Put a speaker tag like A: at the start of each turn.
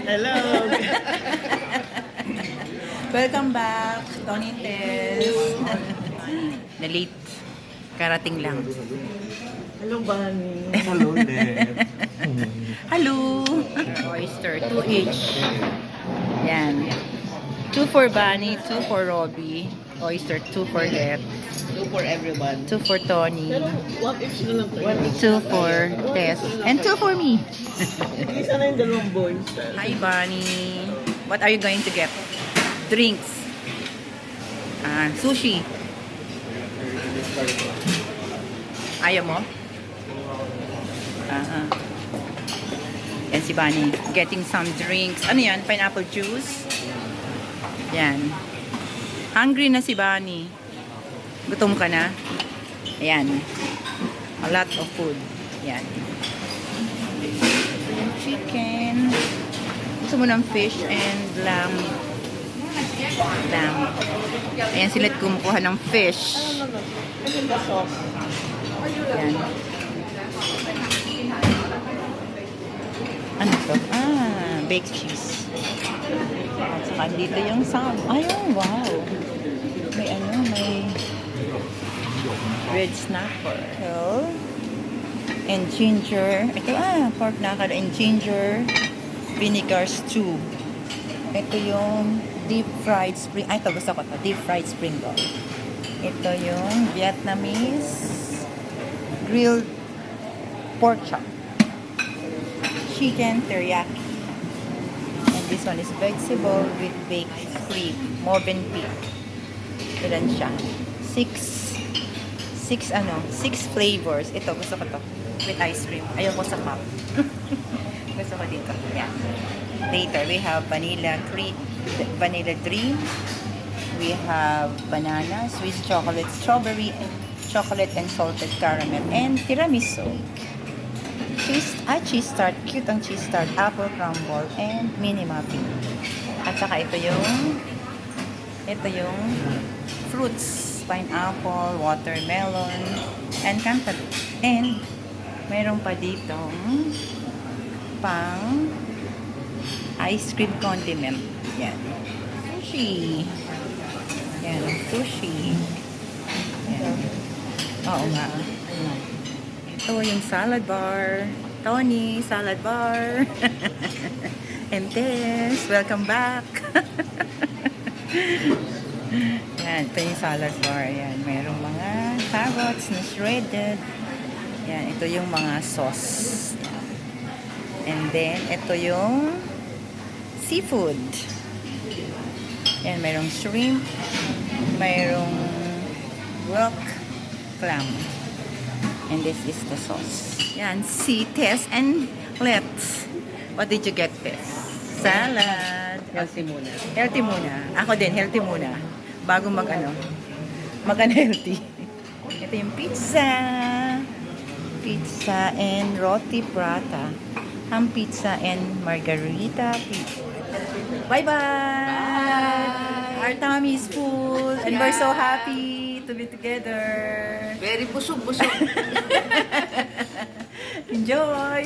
A: Hello.
B: Welcome back, Tony Tess. Na-late. Karating lang.
A: Hello, Bunny.
C: Hello, Deb.
B: Hello! Oyster, 2 each. Yan. 2 for Bunny, 2 for Robbie. Oyster, 2 for Deb.
A: 2 for everyone.
B: 2 for Tony.
A: Pero 1 each na lang tayo.
B: 2 for Tess. And 2 for me.
A: Isa na yung dalawang boys.
B: Hi, Bunny. What are you going to get? Drinks. Sushi. Ayaw mo? Yan si Bunny. Getting some drinks. Ano yan? Pineapple juice? Yan. Hungry na si Bunny. Gutom ka na? Ayan. A lot of food. Yan. Chicken. Gusto mo ng fish and lamb. Lamb. Ayan sila kumukuha ng fish.
A: Ano ba sauce?
B: Yan. Ano to? Baked cheese. At saka dito yung sam. Ayun, wow. May red snapper. And ginger. Ito, pork knuckle and ginger. Vinegar stew. Ito yung deep fried spring. Ito gusto ko to. Deep fried spring roll. Ito yung Vietnamese grilled pork chop. Chicken teriyaki. And this one is vegetable with baked cream. Movenpick. Ilan siya? 6 flavors. Ito, gusto ko to. With ice cream. Ayaw ko sa cup. Gusto ko dito. Yeah. Later, we have vanilla dream. We have banana, Swiss chocolate, strawberry, chocolate and salted caramel, and tiramisu. Cheese tart, cute ang cheese tart, apple crumble, and mini muffin. At saka ito yung fruits, pineapple, watermelon, and cantaloupe. And mayroon pa ditong pang ice cream condiment. Yan. Sushi. Yan, sushi. Yan. Oo nga. Ito yung salad bar. Tony, salad bar. And Tess, welcome back. Yan, ito yung salad bar. Yan, mayroong mga carrots na shredded. Yan, ito yung mga sauce. And then, ito yung seafood. Yan, mayroong shrimp, mayroong rock clam. And this is the sauce. Yan, si Tess and Let's. What did you get, Tess? Salad.
A: Healthy muna.
B: Healthy muna. Ako din, healthy muna. Bago mag-unhealthy. Ito yung pizza. Pizza and roti prata. Ham pizza and margarita pizza. Bye-bye! Our tummy is full and we're so happy to be together.
A: Very busog-busog.
B: Enjoy!